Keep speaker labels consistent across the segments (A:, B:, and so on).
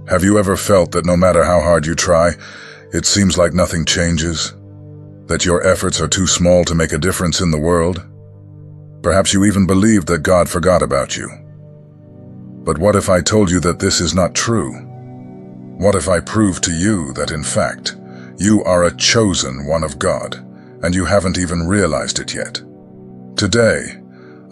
A: Have you ever felt that no matter how hard you try, it seems like nothing changes? That your efforts are too small to make a difference in the world? Perhaps you even believed that God forgot about you. But what if I told you that this is not true? What if I proved to you that, in fact, you are a chosen one of God, and you haven't even realized it yet? Today,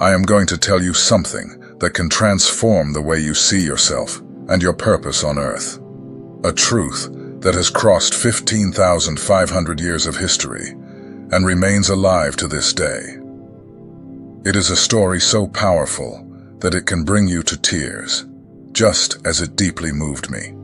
A: I am going to tell you something that can transform the way you see yourself and your purpose on earth. A truth that has crossed 15,500 years of history and remains alive to this day. It is a story so powerful that it can bring you to tears, just as it deeply moved me.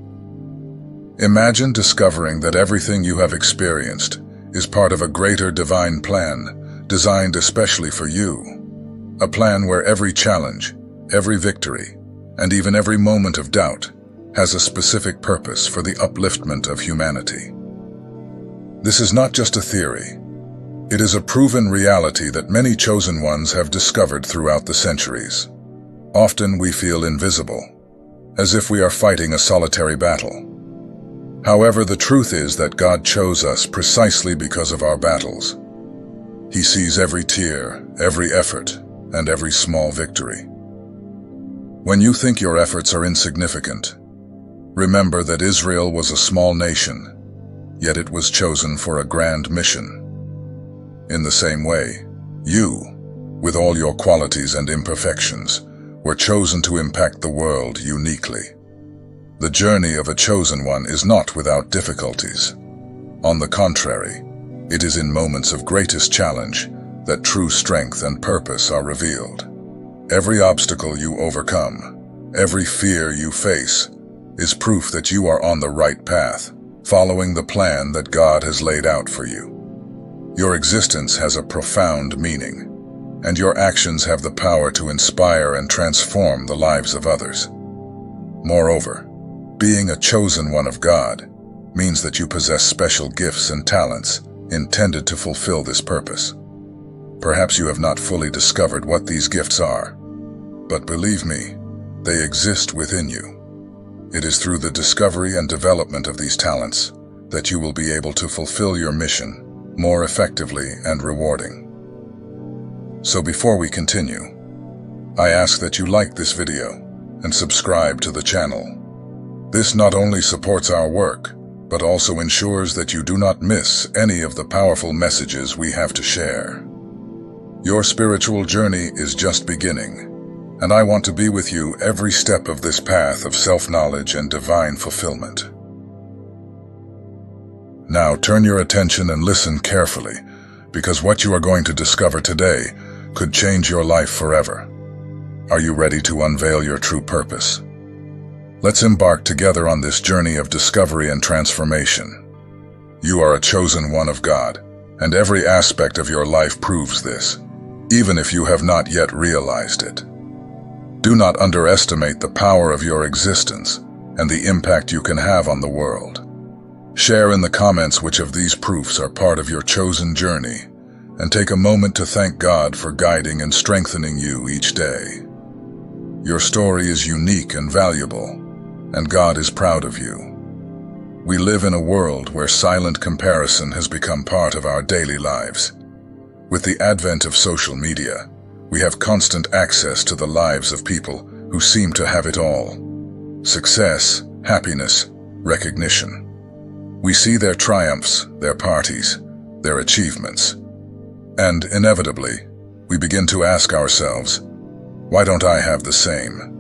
A: Imagine discovering that everything you have experienced is part of a greater divine plan designed especially for you. A plan where every challenge, every victory, and even every moment of doubt has a specific purpose for the upliftment of humanity. This is not just a theory. It is a proven reality that many chosen ones have discovered throughout the centuries. Often we feel invisible, as if we are fighting a solitary battle. However, the truth is that God chose us precisely because of our battles. He sees every tear, every effort, and every small victory. When you think your efforts are insignificant, remember that Israel was a small nation, yet it was chosen for a grand mission. In the same way, you, with all your qualities and imperfections, were chosen to impact the world uniquely. The journey of a chosen one is not without difficulties. On the contrary, it is in moments of greatest challenge that true strength and purpose are revealed. Every obstacle you overcome, every fear you face, is proof that you are on the right path, following the plan that God has laid out for you. Your existence has a profound meaning, and your actions have the power to inspire and transform the lives of others. Moreover, being a chosen one of God means that you possess special gifts and talents intended to fulfill this purpose. Perhaps you have not fully discovered what these gifts are, but believe me, they exist within you. It is through the discovery and development of these talents that you will be able to fulfill your mission more effectively and rewarding. So before we continue, I ask that you like this video and subscribe to the channel. This not only supports our work, but also ensures that you do not miss any of the powerful messages we have to share. Your spiritual journey is just beginning, and I want to be with you every step of this path of self-knowledge and divine fulfillment. Now turn your attention and listen carefully, because what you are going to discover today could change your life forever. Are you ready to unveil your true purpose? Let's embark together on this journey of discovery and transformation. You are a chosen one of God, and every aspect of your life proves this, even if you have not yet realized it. Do not underestimate the power of your existence and the impact you can have on the world. Share in the comments which of these proofs are part of your chosen journey, and take a moment to thank God for guiding and strengthening you each day. Your story is unique and valuable, and God is proud of you. We live in a world where silent comparison has become part of our daily lives. With the advent of social media, we have constant access to the lives of people who seem to have it all: success, happiness, recognition. We see their triumphs, their parties, their achievements. And inevitably, we begin to ask ourselves, why don't I have the same?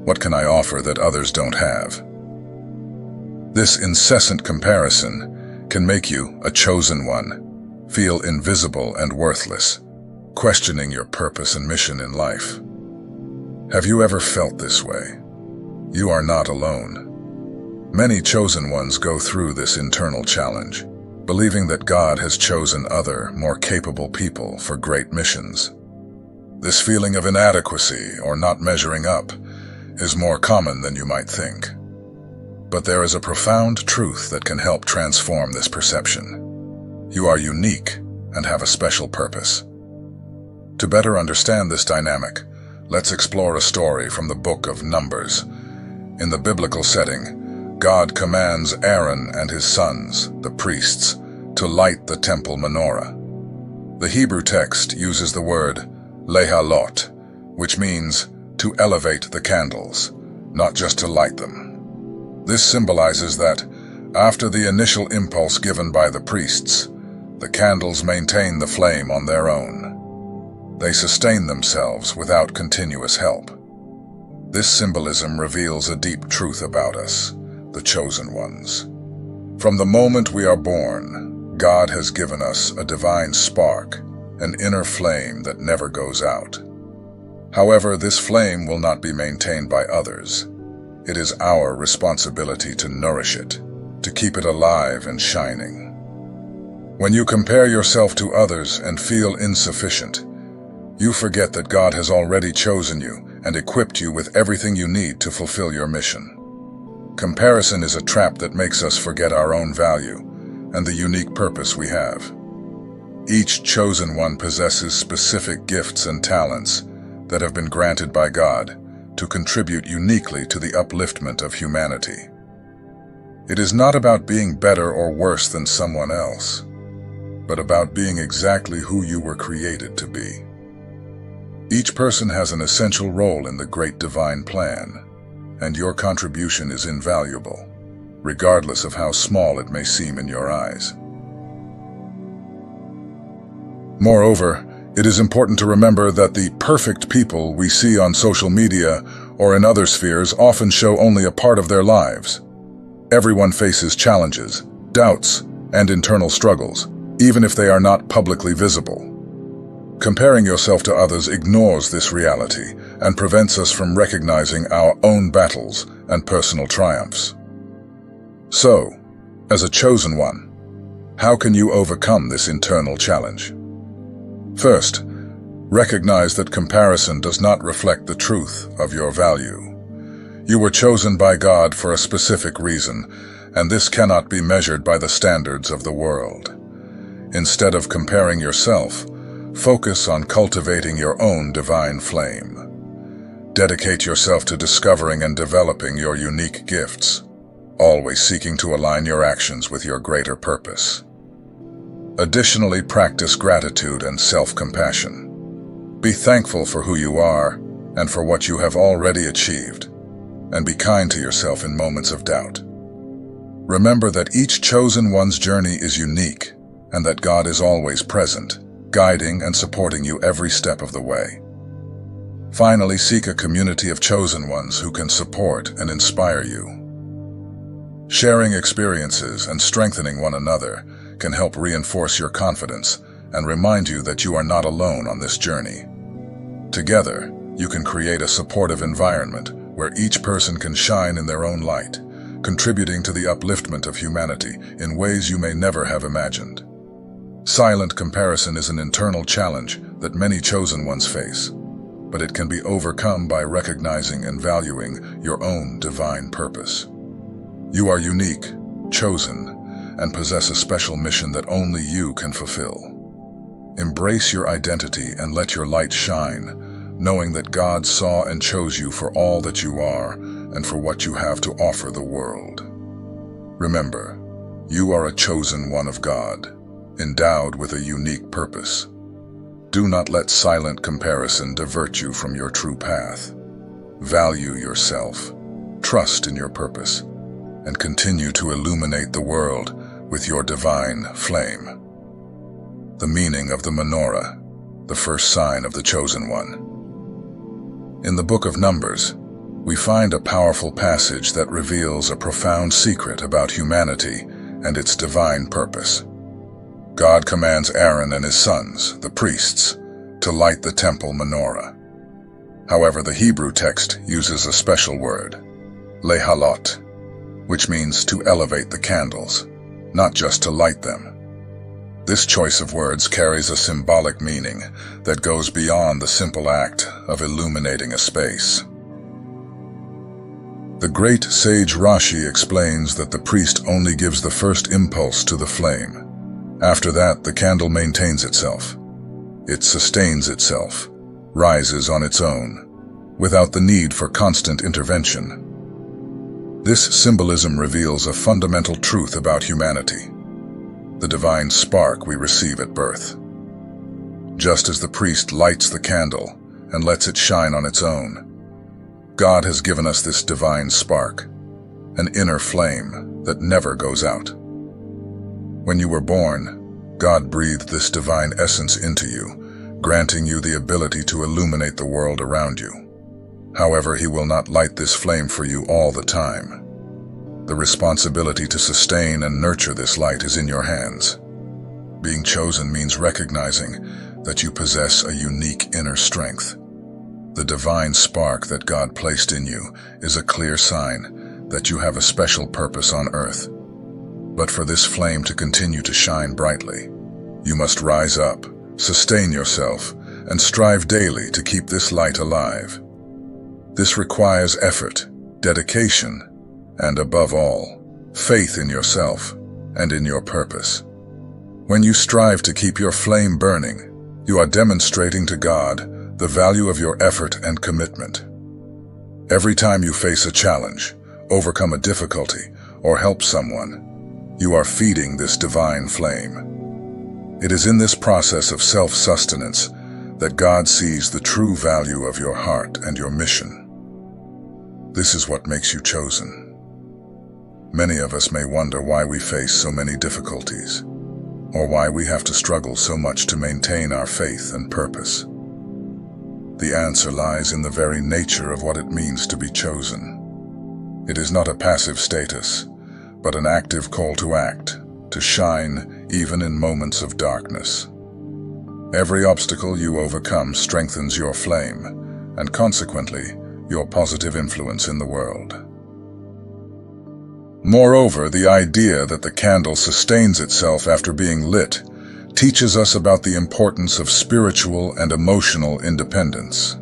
A: What can I offer that others don't have? This incessant comparison can make you, a chosen one, feel invisible and worthless, questioning your purpose and mission in life. Have you ever felt this way? You are not alone. Many chosen ones go through this internal challenge, believing that God has chosen other, more capable people for great missions. This feeling of inadequacy or not measuring up is more common than you might think. But there is a profound truth that can help transform this perception. You are unique and have a special purpose. To better understand this dynamic, let's explore a story from the book of Numbers. In the biblical setting, God commands Aaron and his sons, the priests, to light the temple menorah. The Hebrew text uses the word lehalot, which means to elevate the candles, not just to light them. This symbolizes that, after the initial impulse given by the priests, the candles maintain the flame on their own. They sustain themselves without continuous help. This symbolism reveals a deep truth about us, the chosen ones. From the moment we are born, God has given us a divine spark, an inner flame that never goes out. However, this flame will not be maintained by others. It is our responsibility to nourish it, to keep it alive and shining. When you compare yourself to others and feel insufficient, you forget that God has already chosen you and equipped you with everything you need to fulfill your mission. Comparison is a trap that makes us forget our own value and the unique purpose we have. Each chosen one possesses specific gifts and talents that have been granted by God to contribute uniquely to the upliftment of humanity. It is not about being better or worse than someone else, but about being exactly who you were created to be. Each person has an essential role in the great divine plan, and your contribution is invaluable, regardless of how small it may seem in your eyes. Moreover, it is important to remember that the perfect people we see on social media or in other spheres often show only a part of their lives. Everyone faces challenges, doubts, and internal struggles, even if they are not publicly visible. Comparing yourself to others ignores this reality and prevents us from recognizing our own battles and personal triumphs. So, as a chosen one, how can you overcome this internal challenge? First, recognize that comparison does not reflect the truth of your value. You were chosen by God for a specific reason, and this cannot be measured by the standards of the world. Instead of comparing yourself, focus on cultivating your own divine flame. Dedicate yourself to discovering and developing your unique gifts, always seeking to align your actions with your greater purpose. Additionally, practice gratitude and self-compassion. Be thankful for who you are and for what you have already achieved, and be kind to yourself in moments of doubt. Remember that each chosen one's journey is unique, and that God is always present, guiding and supporting you every step of the way. Finally, seek a community of chosen ones who can support and inspire you. Sharing experiences and strengthening one another can help reinforce your confidence and remind you that you are not alone on this journey. Together, you can create a supportive environment where each person can shine in their own light, contributing to the upliftment of humanity in ways you may never have imagined. Silent comparison is an internal challenge that many chosen ones face, but it can be overcome by recognizing and valuing your own divine purpose. You are unique, chosen, and possess a special mission that only you can fulfill. Embrace your identity and let your light shine, knowing that God saw and chose you for all that you are and for what you have to offer the world. Remember, you are a chosen one of God, endowed with a unique purpose. Do not let silent comparison divert you from your true path. Value yourself, trust in your purpose, and continue to illuminate the world with your divine flame. The meaning of the menorah, the first sign of the chosen one. In the book of Numbers, we find a powerful passage that reveals a profound secret about humanity and its divine purpose. God commands Aaron and his sons, the priests, to light the temple menorah. However, the Hebrew text uses a special word, lehalot, which means to elevate the candles, not just to light them. This choice of words carries a symbolic meaning that goes beyond the simple act of illuminating a space. The great sage Rashi explains that the priest only gives the first impulse to the flame. After that, the candle maintains itself. It sustains itself, rises on its own, without the need for constant intervention. This symbolism reveals a fundamental truth about humanity, the divine spark we receive at birth. Just as the priest lights the candle and lets it shine on its own, God has given us this divine spark, an inner flame that never goes out. When you were born, God breathed this divine essence into you, granting you the ability to illuminate the world around you. However, He will not light this flame for you all the time. The responsibility to sustain and nurture this light is in your hands. Being chosen means recognizing that you possess a unique inner strength. The divine spark that God placed in you is a clear sign that you have a special purpose on earth. But for this flame to continue to shine brightly, you must rise up, sustain yourself, and strive daily to keep this light alive. This requires effort, dedication, and above all, faith in yourself and in your purpose. When you strive to keep your flame burning, you are demonstrating to God the value of your effort and commitment. Every time you face a challenge, overcome a difficulty, or help someone, you are feeding this divine flame. It is in this process of self-sustenance that God sees the true value of your heart and your mission. This is what makes you chosen. Many of us may wonder why we face so many difficulties, or why we have to struggle so much to maintain our faith and purpose. The answer lies in the very nature of what it means to be chosen. It is not a passive status, but an active call to act, to shine even in moments of darkness. Every obstacle you overcome strengthens your flame, and consequently, your positive influence in the world. Moreover, the idea that the candle sustains itself after being lit teaches us about the importance of spiritual and emotional independence.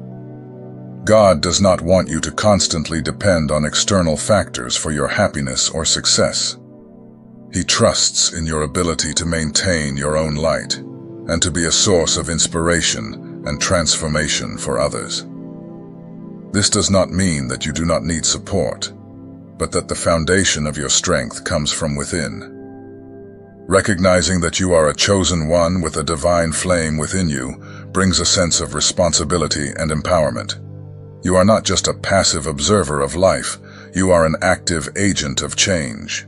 A: God does not want you to constantly depend on external factors for your happiness or success. He trusts in your ability to maintain your own light and to be a source of inspiration and transformation for others. This does not mean that you do not need support, but that the foundation of your strength comes from within. Recognizing that you are a chosen one with a divine flame within you brings a sense of responsibility and empowerment. You are not just a passive observer of life, you are an active agent of change.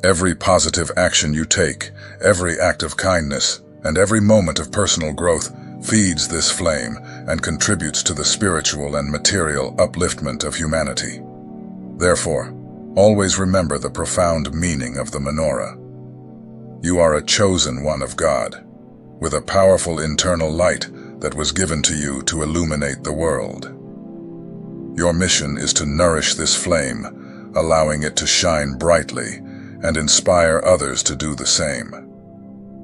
A: Every positive action you take, every act of kindness, and every moment of personal growth feeds this flame and contributes to the spiritual and material upliftment of humanity. Therefore, always remember the profound meaning of the menorah. You are a chosen one of God, with a powerful internal light that was given to you to illuminate the world. Your mission is to nourish this flame, allowing it to shine brightly and inspire others to do the same.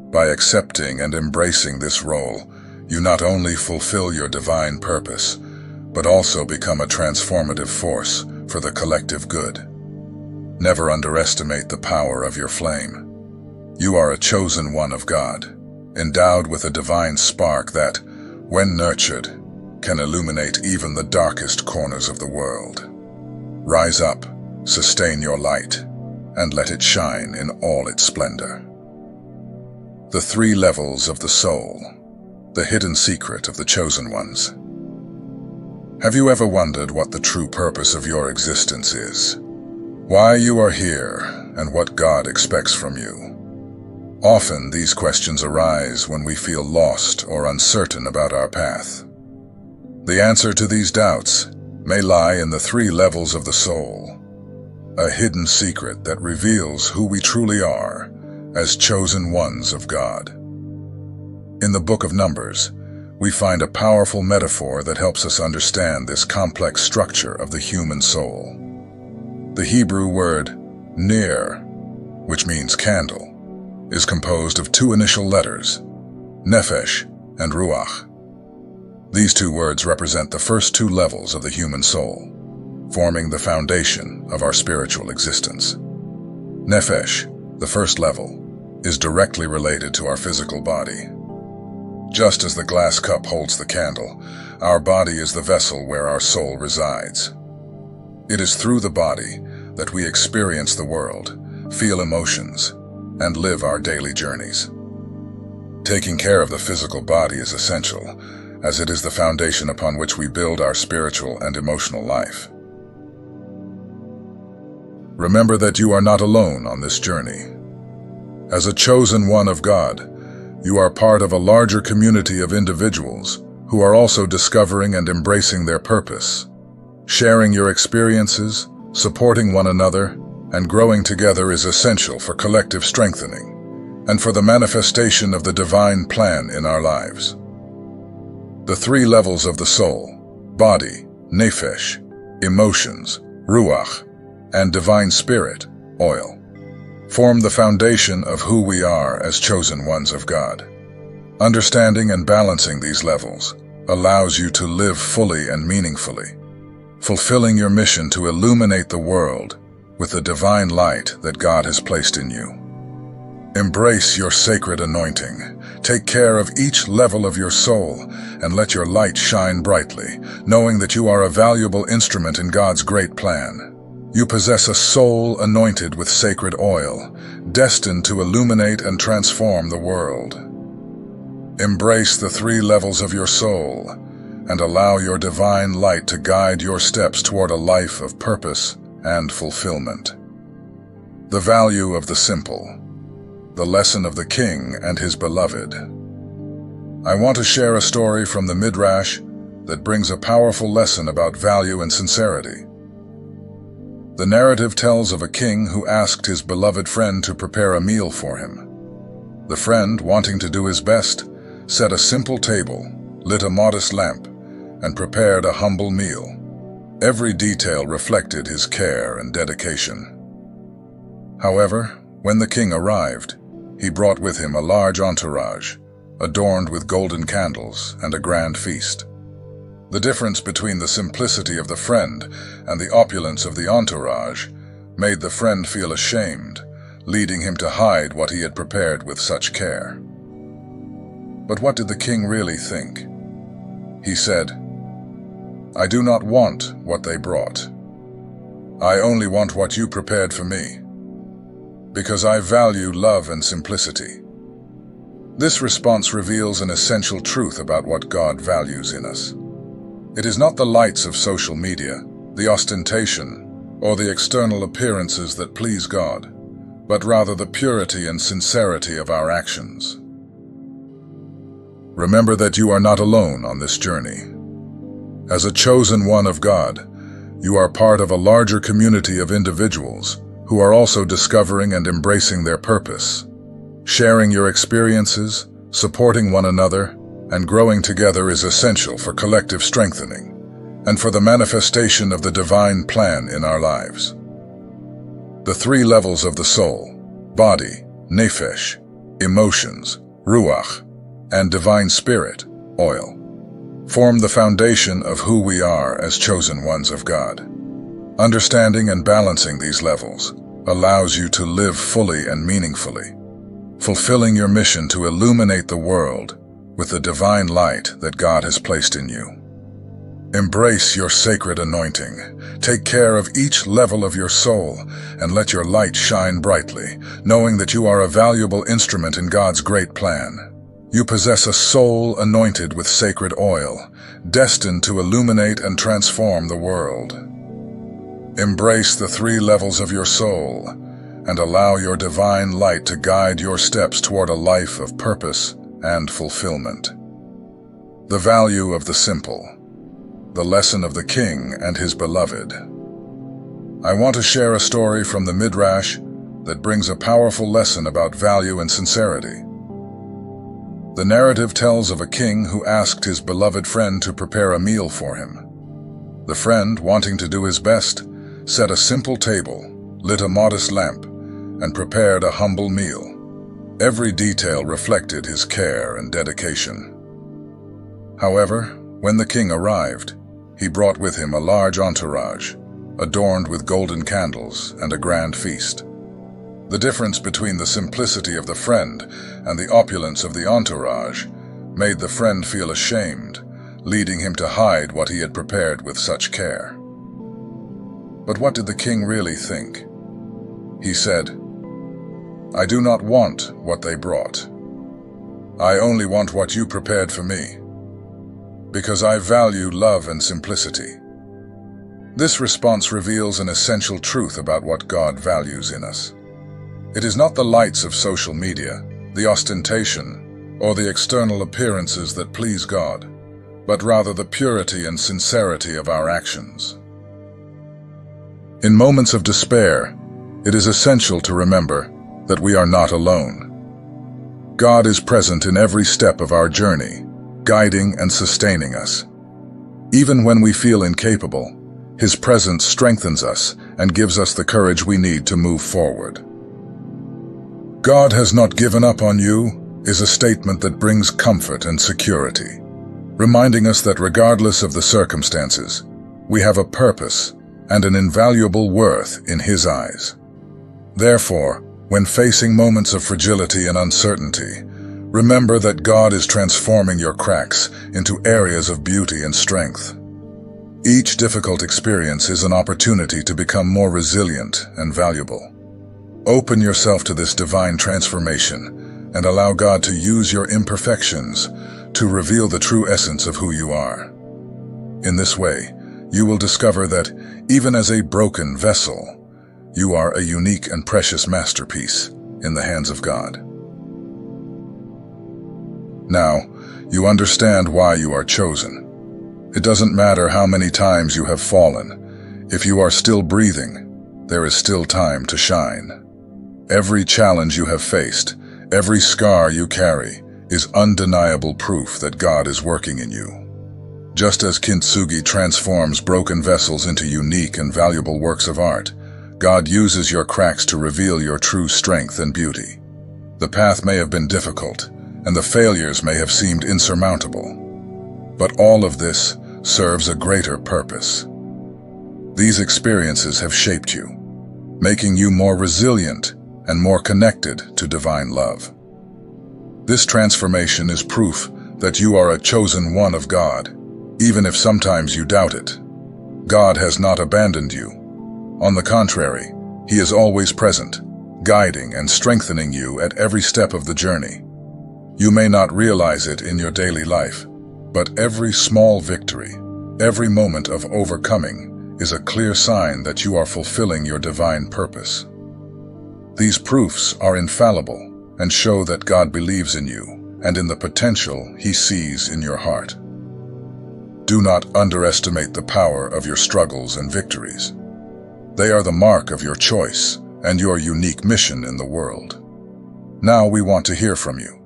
A: By accepting and embracing this role, you not only fulfill your divine purpose, but also become a transformative force for the collective good. Never underestimate the power of your flame. You are a chosen one of God, endowed with a divine spark that, when nurtured, can illuminate even the darkest corners of the world. Rise up, sustain your light, and let it shine in all its splendor. The 3 levels of the soul, the hidden secret of the chosen ones. Have you ever wondered what the true purpose of your existence is? Why you are here and what God expects from you? Often these questions arise when we feel lost or uncertain about our path. The answer to these doubts may lie in the 3 levels of the soul, a hidden secret that reveals who we truly are as chosen ones of God. In the book of Numbers, we find a powerful metaphor that helps us understand this complex structure of the human soul. The Hebrew word ner, which means candle, is composed of 2 initial letters, nephesh and ruach. These 2 words represent the first 2 levels of the human soul, forming the foundation of our spiritual existence. Nephesh, the first level, is directly related to our physical body. Just as the glass cup holds the candle, our body is the vessel where our soul resides. It is through the body that we experience the world, feel emotions, and live our daily journeys. Taking care of the physical body is essential, as it is the foundation upon which we build our spiritual and emotional life. Remember that you are not alone on this journey. As a chosen one of God, you are part of a larger community of individuals who are also discovering and embracing their purpose. Sharing your experiences, supporting one another, and growing together is essential for collective strengthening and for the manifestation of the divine plan in our lives. The three levels of the soul, body, nephesh, emotions, ruach, and divine spirit, oil, form the foundation of who we are as chosen ones of God. Understanding and balancing these levels allows you to live fully and meaningfully, fulfilling your mission to illuminate the world with the divine light that God has placed in you. Embrace your sacred anointing. Take care of each level of your soul and let your light shine brightly, knowing that you are a valuable instrument in God's great plan. You possess a soul anointed with sacred oil, destined to illuminate and transform the world. Embrace the three levels of your soul and allow your divine light to guide your steps toward a life of purpose and fulfillment. The value of the simple, the lesson of the king and his beloved. I want to share a story from the Midrash that brings a powerful lesson about value and sincerity. The narrative tells of a king who asked his beloved friend to prepare a meal for him. The friend, wanting to do his best, set a simple table, lit a modest lamp, and prepared a humble meal. Every detail reflected his care and dedication. However, when the king arrived, he brought with him a large entourage, adorned with golden candles and a grand feast. The difference between the simplicity of the friend and the opulence of the entourage made the friend feel ashamed, leading him to hide what he had prepared with such care. But what did the king really think? He said, "I do not want what they brought. I only want what you prepared for me, because I value love and simplicity." This response reveals an essential truth about what God values in us. It is not the lights of social media, the ostentation, or the external appearances that please God, but rather the purity and sincerity of our actions. Remember that you are not alone on this journey. As a chosen one of God, you are part of a larger community of individuals who are also discovering and embracing their purpose. Sharing your experiences, supporting one another, and growing together is essential for collective strengthening and for the manifestation of the divine plan in our lives. The three levels of the soul, body, nephesh, emotions, ruach, and divine spirit, oil, form the foundation of who we are as chosen ones of God. Understanding and balancing these levels allows you to live fully and meaningfully, fulfilling your mission to illuminate the world with the divine light that God has placed in you. Embrace your sacred anointing. Take care of each level of your soul and let your light shine brightly, knowing that you are a valuable instrument in God's great plan. You possess a soul anointed with sacred oil, destined to illuminate and transform the world. Embrace the three levels of your soul and allow your divine light to guide your steps toward a life of purpose and fulfillment. The value of the simple, the lesson of the king and his beloved. I want to share a story from the Midrash that brings a powerful lesson about value and sincerity. The narrative tells of a king who asked his beloved friend to prepare a meal for him. The friend, wanting to do his best, set a simple table, lit a modest lamp, and prepared a humble meal. Every detail reflected his care and dedication. However, when the king arrived, he brought with him a large entourage, adorned with golden candles and a grand feast. The difference between the simplicity of the friend and the opulence of the entourage made the friend feel ashamed, leading him to hide what he had prepared with such care. But what did the king really think? He said, "I do not want what they brought. I only want what you prepared for me, because I value love and simplicity." This response reveals an essential truth about what God values in us. It is not the lights of social media, the ostentation, or the external appearances that please God, but rather the purity and sincerity of our actions. In moments of despair, it is essential to remember that we are not alone. God is present in every step of our journey, guiding and sustaining us. Even when we feel incapable, His presence strengthens us and gives us the courage we need to move forward. "God has not given up on you" is a statement that brings comfort and security, reminding us that regardless of the circumstances, we have a purpose and an invaluable worth in His eyes. Therefore, when facing moments of fragility and uncertainty, remember that God is transforming your cracks into areas of beauty and strength. Each difficult experience is an opportunity to become more resilient and valuable. Open yourself to this divine transformation and allow God to use your imperfections to reveal the true essence of who you are. In this way, you will discover that, even as a broken vessel, you are a unique and precious masterpiece in the hands of God. Now, you understand why you are chosen. It doesn't matter how many times you have fallen. If you are still breathing, there is still time to shine. Every challenge you have faced, every scar you carry, is undeniable proof that God is working in you. Just as kintsugi transforms broken vessels into unique and valuable works of art, God uses your cracks to reveal your true strength and beauty. The path may have been difficult, and the failures may have seemed insurmountable, but all of this serves a greater purpose. These experiences have shaped you, making you more resilient and more connected to divine love. This transformation is proof that you are a chosen one of God, even if sometimes you doubt it. God has not abandoned you. On the contrary, He is always present, guiding and strengthening you at every step of the journey. You may not realize it in your daily life, but every small victory, every moment of overcoming, is a clear sign that you are fulfilling your divine purpose. These proofs are infallible and show that God believes in you and in the potential He sees in your heart. Do not underestimate the power of your struggles and victories. They are the mark of your choice and your unique mission in the world. Now we want to hear from you.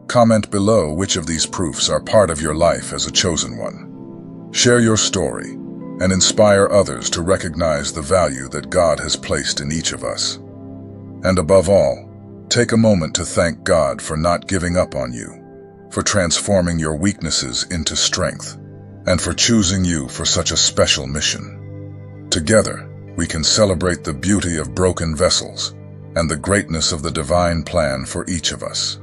A: Comment below which of these proofs are part of your life as a chosen one. Share your story and inspire others to recognize the value that God has placed in each of us. And above all, take a moment to thank God for not giving up on you, for transforming your weaknesses into strength, and for choosing you for such a special mission. Together, we can celebrate the beauty of broken vessels and the greatness of the divine plan for each of us.